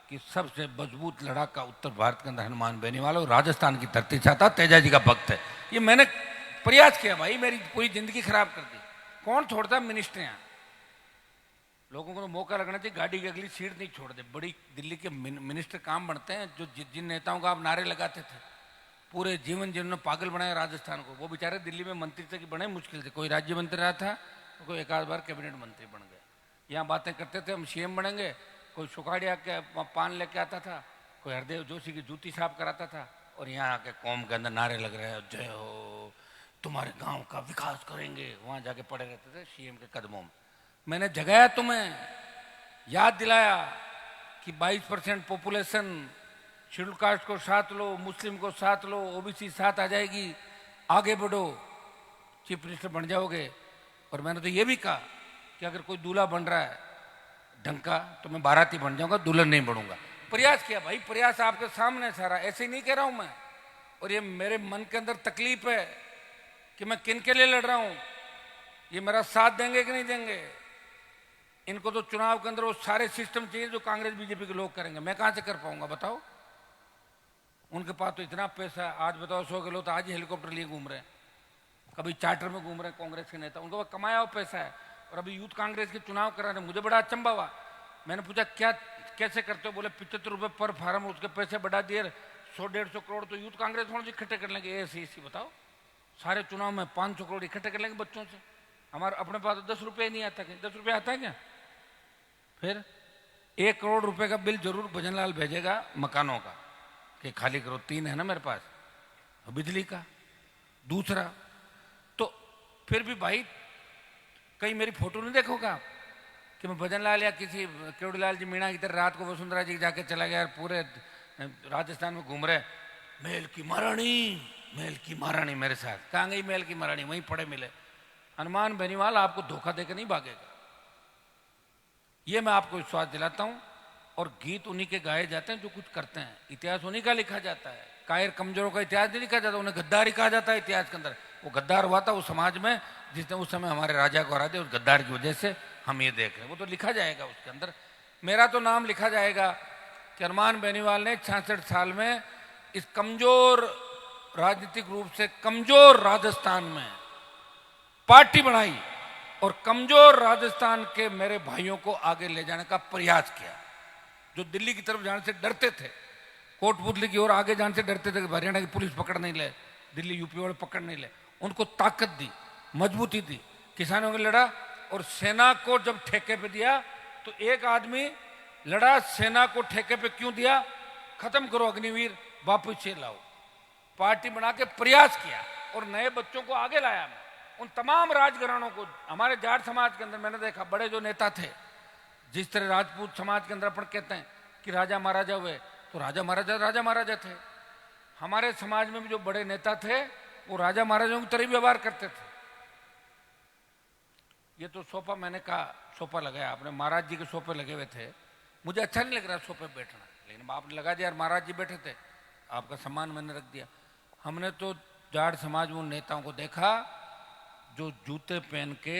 कि सबसे मजबूत लड़ाका उत्तर भारत के अंदर हनुमान बेनीवाल और राजस्थान की धरती चाहता, तेजा जी का भक्त है। ये मैंने प्रयास किया भाई, मेरी पूरी जिंदगी खराब कर दी। कौन छोड़ता मिनिस्टर? यहाँ लोगों को तो मौका लगना चाहिए, गाड़ी की अगली सीट नहीं छोड़ दे। बड़ी दिल्ली के मिनिस्टर काम बनते हैं जो जिन नेताओं को आप नारे लगाते थे पूरे जीवन, जिन्होंने पागल बनाया राजस्थान को, वो बेचारे दिल्ली में मंत्री थे कि बड़े मुश्किल से, कोई राज्य मंत्री रहा था तो कोई एक आध बार कैबिनेट मंत्री बन गए। यहाँ बातें करते थे हम सीएम बनेंगे, कोई सुखाड़िया के पान लेके आता था, कोई हरदेव जोशी की जूती साफ कराता था, और यहाँ आके कौम के अंदर नारे लग रहे हैं, जय हो तुम्हारे गांव का विकास करेंगे। वहां जाके पड़े रहते थे सीएम के कदमों में। मैंने जगाया तुम्हें, याद दिलाया कि 22% पॉपुलेशन, शेड्यूल कास्ट को साथ लो, मुस्लिम को साथ लो, ओबीसी साथ आ जाएगी, आगे बढ़ो, चीफ मिनिस्टर बन जाओगे। और मैंने तो ये भी कहा कि अगर कोई दूल्हा बन रहा है ढंग का तो मैं बाराती बन जाऊंगा, दुल्हन नहीं बनूंगा। प्रयास किया भाई, प्रयास आपके सामने सारा, ऐसे ही नहीं कह रहा हूं मैं। और ये मेरे मन के अंदर तकलीफ है कि मैं किन के लिए लड़ रहा हूं, ये मेरा साथ देंगे कि नहीं देंगे। इनको तो चुनाव के अंदर वो सारे सिस्टम चाहिए जो कांग्रेस बीजेपी के लोग करेंगे, मैं कहां से कर पाऊंगा बताओ? उनके पास तो इतना पैसा है, आज बताओ 100 के लोग तो आज ही हेलीकॉप्टर लिए घूम रहे हैं, कभी चार्टर में घूम रहे हैं कांग्रेस के नेता, उनके पास कमाया हुआ पैसा है। और अभी यूथ कांग्रेस के चुनाव करा रहे, मुझे बड़ा अचंभा हुआ। मैंने पूछा क्या कैसे करते हो? बोले 75 रुपए पर फार्म, उसके पैसे बढ़ा दिए, 100-150 करोड़ तो यूथ कांग्रेस वालों से इकट्ठे कर लेंगे। ऐसी बताओ, सारे चुनाव में 500 करोड़ इकट्ठे कर लेंगे बच्चों से। हमारे अपने पास तो 10 रुपये नहीं आता, 10 रुपये आता है क्या? फिर 1 करोड़ रुपए का बिल जरूर भजनलाल भेजेगा मकानों का कि खाली करो, 3 है ना मेरे पास, बिजली का दूसरा। तो फिर भी भाई कहीं मेरी फोटो नहीं देखोगा कि मैं भजनलाल या किसी केवड़ीलाल जी मीणा की तरह रात को वसुंधरा जी जाके चला गया और पूरे राजस्थान में घूम रहे, महल की महारानी, महल की महारानी मेरे साथ। कहाँ गई महल की महारानी? वहीं पड़े मिले। हनुमान बेनीवाल आपको धोखा देकर नहीं भागेगा, ये मैं आपको विश्वास दिलाता हूं। और गीत उन्हीं के गाए जाते हैं जो कुछ करते हैं, इतिहास उन्हीं का लिखा जाता है। कायर कमजोरों का इतिहास नहीं लिखा जाता, उन्हें गद्दारी कहा जाता है इतिहास के अंदर। वो गद्दार हुआ था उस समाज में जिसने उस समय हमारे राजा को हरा दिया, उस गद्दार की वजह से हम ये देख रहे हैं। वो तो लिखा जाएगा उसके अंदर, मेरा तो नाम लिखा जाएगा कि हनुमान बेनीवाल ने 66 साल में इस कमजोर, राजनीतिक रूप से कमजोर राजस्थान में पार्टी बनाई और कमजोर राजस्थान के मेरे भाइयों को आगे ले जाने का प्रयास किया। जो दिल्ली की तरफ जाने से डरते थे, कोटपुतली की ओर आगे जाने से डरते थे कि हरियाणा की पुलिस पकड़ नहीं ले, दिल्ली यूपी वाले पकड़ नहीं ले, उनको ताकत दी, मजबूती दी, किसानों को लड़ा। और सेना को जब ठेके पे दिया तो एक आदमी लड़ा, सेना को ठेके पे क्यों दिया? खत्म करो अग्निवीर, वापस से लाओ। पार्टी बना के प्रयास किया और नए बच्चों को आगे लाया। मैं उन तमाम राजघरानों को, हमारे जाट समाज के अंदर मैंने देखा बड़े जो नेता थे, जिस तरह राजपूत समाज के अंदर अपन कहते हैं कि राजा महाराजा हुए, तो राजा महाराजा थे। हमारे समाज में भी जो बड़े नेता थे वो राजा महाराजाओं की तरह व्यवहार करते थे। ये तो सोफा, मैंने कहा सोफा लगाया आपने, महाराज जी के सोफे लगे हुए थे, मुझे अच्छा नहीं लग रहा सोफे बैठना, लेकिन आपने लगा दिया, महाराज जी बैठे थे, आपका सम्मान मैंने रख दिया। हमने तो जाट समाज में उन नेताओं को देखा जो जूते पहन के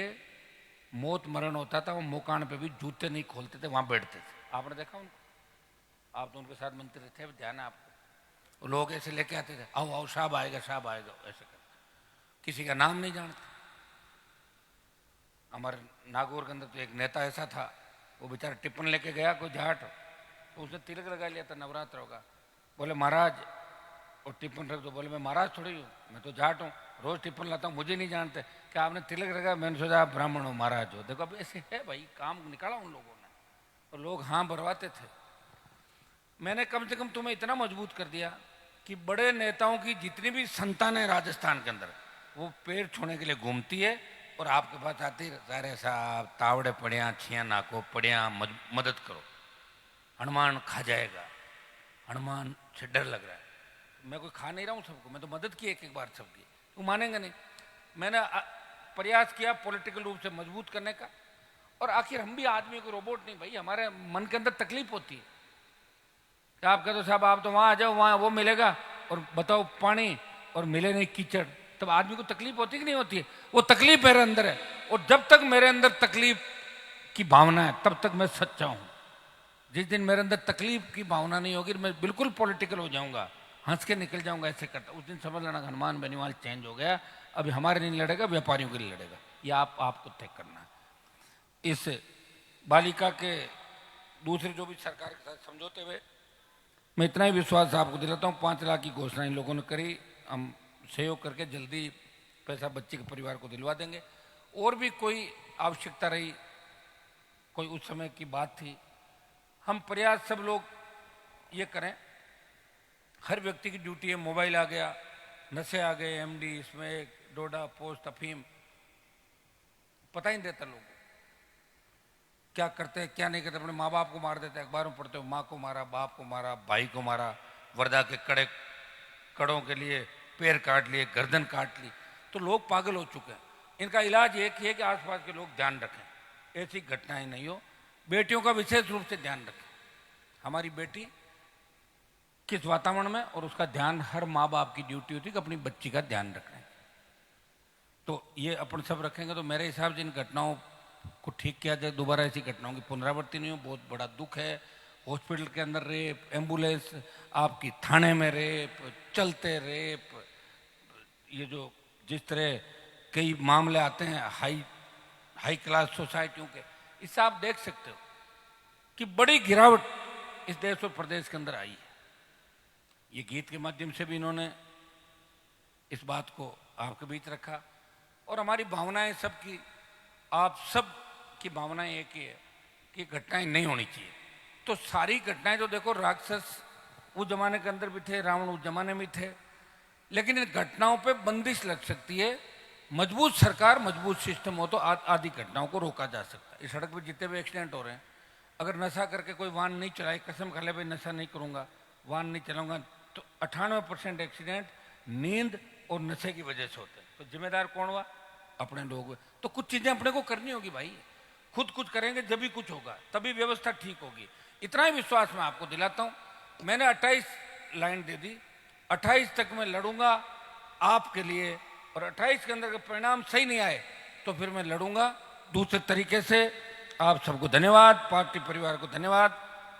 मौत मरण होता था वो मोकान पे भी जूते नहीं खोलते थे, वहां बैठते थे। आपने देखा उनको? आप तो उनके साथ मंत्री थे, ध्यान है आपको। लोग ऐसे लेके आते थे, आओ आओ साहब आएगा साहब आएगा, ऐसे कर, किसी का नाम नहीं जानते। हमारे नागौर के अंदर तो एक नेता ऐसा था, वो बेचारा टिफिन लेके गया कोई जाट, तो उसने तिलक लगा लिया था, नवरात्र होगा, बोले महाराज, और टिफिन रख दो, बोले मैं महाराज थोड़ी हूँ, मैं तो जाट हूँ, रोज टिफिन लाता हूँ, मुझे नहीं जानते क्या आपने तिलक रखा? मैंने सोचा आप ब्राह्मण हो महाराज हो। देखो अब ऐसे है भाई, काम निकाला उन लोगों ने, और लोग हाँ भरवाते थे। मैंने कम से कम तुम्हें इतना मजबूत कर दिया कि बड़े नेताओं की जितनी भी संतान है राजस्थान के अंदर, वो पेड़ छोड़ने के लिए घूमती है और आपके पास आती है, सारे साहब तावड़े पड़िया, छिया नाको पड़िया, मदद करो, हनुमान खा जाएगा, हनुमान से डर लग रहा है। मैं कोई खा नहीं रहा हूँ सबको, मैं तो मदद की एक एक बार सबकी, वो मानेंगे नहीं। मैंने प्रयास किया पॉलिटिकल रूप से मजबूत करने का, और आखिर हम भी आदमी को रोबोट नहीं भाई, हमारे मन के अंदर तकलीफ होती है। आप कहते हो साहब आप तो वहां आ जाओ, वहां वो मिलेगा, और बताओ पानी और मिले नहीं कीचड़, तब आदमी को तकलीफ होती कि नहीं होती है? वो तकलीफ मेरे अंदर है, और जब तक मेरे अंदर तकलीफ की भावना है तब तक मैं सच्चा हूं। जिस दिन मेरे अंदर तकलीफ की भावना नहीं होगी, मैं बिल्कुल पॉलिटिकल हो जाऊंगा, हंस के निकल जाऊंगा, ऐसे करता, उस दिन समझ लेना हनुमान बेनीवाल चेंज हो गया। अभी हमारे नहीं लड़ेगा, व्यापारियों के लिए लड़ेगा। ये आपको तय करना है। इस बालिका के दूसरे जो भी सरकार के साथ समझौते हुए, मैं इतना ही विश्वास आपको दिलाता हूँ, 5 लाख की घोषणा इन लोगों ने करी, हम सहयोग करके जल्दी पैसा बच्चे के परिवार को दिलवा देंगे। और भी कोई आवश्यकता रही, कोई उस समय की बात थी, हम प्रयास सब लोग ये करें। हर व्यक्ति की ड्यूटी है, मोबाइल आ गया, नशे आ गए, एमडी, इसमें डोडा, पोस्ट, अफीम, पता ही नहीं देता लोगों क्या करते हैं क्या नहीं करते। अपने माँ बाप को मार देते हैं, अखबारों में पढ़ते हो, माँ को मारा, बाप को मारा, भाई को मारा, वर्दा के कड़ों के लिए पैर काट लिए, गर्दन काट ली। तो लोग पागल हो चुके हैं। इनका इलाज एक ही है कि आसपास के लोग ध्यान रखें, ऐसी घटनाएं नहीं हो। बेटियों का विशेष रूप से ध्यान रखें, हमारी बेटी किस वातावरण में, और उसका ध्यान हर माँ बाप की ड्यूटी होती है कि अपनी बच्ची का ध्यान रखें। तो ये अपन सब रखेंगे तो मेरे हिसाब से इन घटनाओं को ठीक किया जाए, दोबारा ऐसी घटनाओं की पुनरावृत्ति नहीं हो। बहुत बड़ा दुख है, हॉस्पिटल के अंदर रेप, एम्बुलेंस आपकी थाने में रेप, चलते रेप, ये जो जिस तरह कई मामले आते हैं हाई क्लास सोसाइटियों के, इससे आप देख सकते हो कि बड़ी गिरावट इस देश और प्रदेश के अंदर आई है। ये गीत के माध्यम से भी इन्होंने इस बात को आपके बीच रखा, और हमारी भावनाएं सबकी, आप सब की भावनाएं एक ही है कि घटनाएं नहीं होनी चाहिए। तो सारी घटनाएं जो देखो, राक्षस उस जमाने के अंदर भी थे, रावण उस जमाने में थे, लेकिन इन घटनाओं पे बंदिश लग सकती है। मजबूत सरकार, मजबूत सिस्टम हो तो आदि घटनाओं को रोका जा सकता है। इस सड़क पर जितने भी एक्सीडेंट हो रहे हैं, अगर नशा करके कोई वाहन नहीं चलाए, कसम खा ले भाई नशा नहीं करूंगा, वाहन नहीं चलाऊंगा, तो 98% एक्सीडेंट नींद और नशे की वजह से होते हैं। तो जिम्मेदार कौन हुआ? अपने लोग। तो कुछ चीजें अपने को करनी होगी भाई, खुद कुछ करेंगे जब भी कुछ होगा, तभी व्यवस्था ठीक होगी। इतना ही विश्वास मैं आपको दिलाता हूं। मैंने 28 लाइन दे दी, 28 तक मैं लड़ूंगा आपके लिए, और 28 के अंदर का परिणाम सही नहीं आए तो फिर मैं लड़ूंगा दूसरे तरीके से। आप सबको धन्यवाद, पार्टी परिवार को धन्यवाद।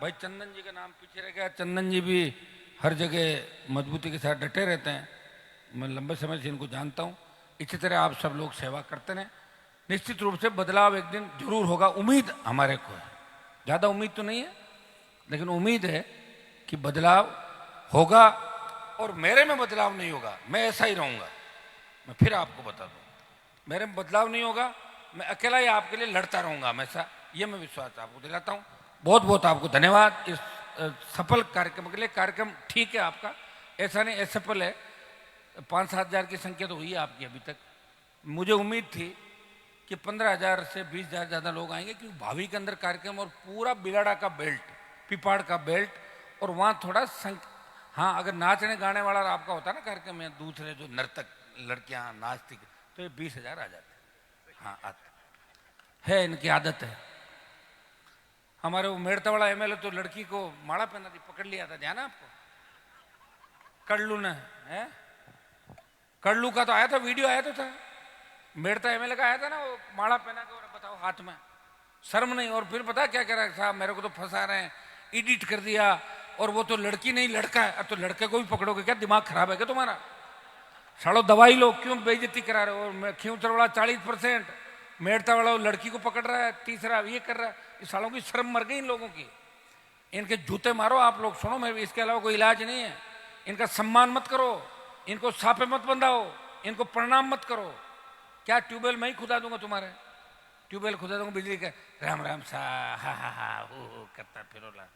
भाई चंदन जी का नाम पीछे रह गया, चंदन जी भी हर जगह मजबूती के साथ डटे रहते हैं, मैं लंबे समय से इनको जानता हूँ। इसी तरह आप सब लोग सेवा करते रहें, निश्चित रूप से बदलाव एक दिन जरूर होगा, उम्मीद हमारे को है। ज़्यादा उम्मीद तो नहीं है, लेकिन उम्मीद है कि बदलाव होगा। और मेरे में बदलाव नहीं होगा, मैं ऐसा ही रहूँगा। मैं फिर आपको बता दूँ, मेरे में बदलाव नहीं होगा, मैं अकेला ही आपके लिए लड़ता रहूँगा हमेशा। ये मैं विश्वास आपको दिलाता हूँ। बहुत बहुत आपको धन्यवाद इस सफल कार्यक्रम के लिए। कार्यक्रम ठीक है आपका, ऐसा नहीं असफल है। 5-7 हज़ार की संख्या तो हुई है आपकी अभी तक। मुझे उम्मीद थी कि 15,000 से 20,000 ज़्यादा लोग आएंगे, क्योंकि भावी के अंदर कार्यक्रम और पूरा बिलाड़ा का बेल्ट, पिपाड़ का बेल्ट, और वहाँ थोड़ा हाँ अगर नाचने गाने वाला आपका होता ना कार्यक्रम में, दूसरे जो नर्तक लड़कियाँ नाचती, तो ये 20,000 आ जाते। हाँ आते है, इनकी आदत है। हमारे वो मेड़ता वाला एमएलए तो लड़की को माला पहना दी, पकड़ लिया था, ध्यान है आपको? कड़लू ने, है कड़लू का तो आया था, वीडियो आया तो था, मेड़ता एमएलए का आया था ना, वो माला पहना के, और बताओ हाथ में शर्म नहीं। और फिर पता क्या कह रहा है साहब, मेरे को तो फंसा रहे हैं, एडिट कर दिया, और वो तो लड़की नहीं लड़का है। अब तो लड़के को भी पकड़ोगे क्या, दिमाग खराब है क्या तुम्हारा? सालो दवाई लो, क्यों बेइज्जती करा रहे हो? और खींचड़ वाला 40%, मेड़ता वाला लड़की को पकड़ रहा है, तीसरा ये कर रहा है। इस सालों की शर्म मर गई इन लोगों की। इनके जूते मारो आप लोग। सुनो, मैं इसके अलावा कोई इलाज नहीं है। इनका सम्मान मत करो, इनको सापे मत बंधाओ, इनको प्रणाम मत करो। क्या ट्यूबवेल मैं ही खुदा दूंगा तुम्हारे? ट्यूबवेल खुदा दूंगा बिजली का, राम राम सा हा हा हा हो करता फिरोला।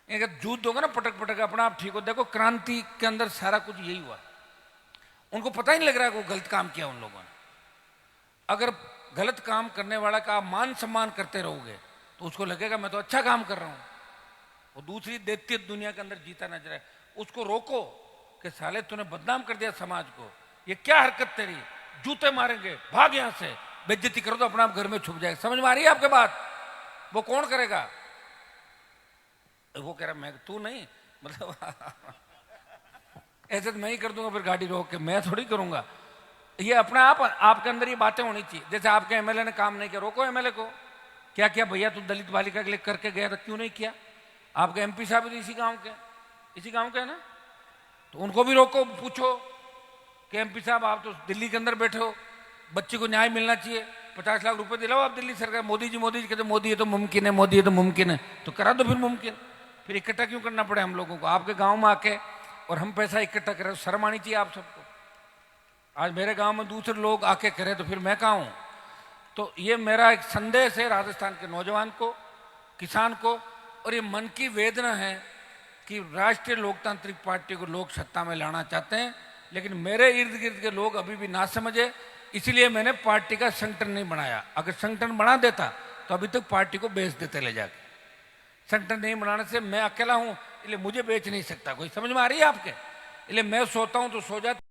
इनका जूत दोगे ना पटक पटक, अपना आप ठीक हो। देखो क्रांति के अंदर सारा कुछ यही हुआ। उनको पता ही नहीं लग रहा है कि वो गलत काम किया उन लोगों ने। अगर गलत काम करने वाला का आप मान सम्मान करते रहोगे तो उसको लगेगा मैं तो अच्छा काम कर रहा हूं। वो दूसरी दैत्य दुनिया के अंदर जीता नजर है। उसको रोको कि साले तूने बदनाम कर दिया समाज को, ये क्या हरकत तेरी, जूते मारेंगे, भाग यहां से, बेइज्जती करो तो अपना आप घर में छुप जाएगा। समझ में आ रही है आपके बात? वो कौन करेगा? वो कह रहा मैं, तू नहीं, मतलब ऐसे तो मैं ही कर दूंगा फिर गाड़ी रोक के, मैं थोड़ी करूंगा। ये अपने आप आपके अंदर ये बातें होनी चाहिए। जैसे आपके एमएलए ने काम नहीं किया, रोको एमएलए को। क्या किया भैया, तू दलित बालिका के लिए करके गया था, क्यों नहीं किया? आपके एमपी साहब भी इसी गांव के है ना, तो उनको भी रोको, पूछो कि एमपी साहब आप तो दिल्ली के अंदर बैठे हो, बच्चे को न्याय मिलना चाहिए, 50 लाख रुपए दिलाओ आप दिल्ली सरकार। मोदी जी कहते मोदी है तो मुमकिन है, मोदी है तो मुमकिन है, तो करा दो फिर मुमकिन। फिर इकट्ठा क्यों करना पड़े हम लोगों को आपके गाँव में आके, और हम पैसा इकट्ठा करें? शर्म आनी चाहिए आप सबको। आज मेरे गांव में दूसरे लोग आके करें तो फिर मैं कहाँ हूं? तो ये मेरा एक संदेश है राजस्थान के नौजवान को, किसान को, और ये मन की वेदना है कि राष्ट्रीय लोकतांत्रिक पार्टी को लोग सत्ता में लाना चाहते हैं, लेकिन मेरे इर्द गिर्द के लोग अभी भी ना समझे। इसलिए मैंने पार्टी का संगठन नहीं बनाया। अगर संगठन बना देता तो अभी तक पार्टी को बेच देते ले जाके। संगठन नहीं बनाने से, मैं अकेला हूं इसलिए मुझे बेच नहीं सकता कोई। समझ में आ रही है आपके? इसलिए मैं सोता हूं तो सो जाता।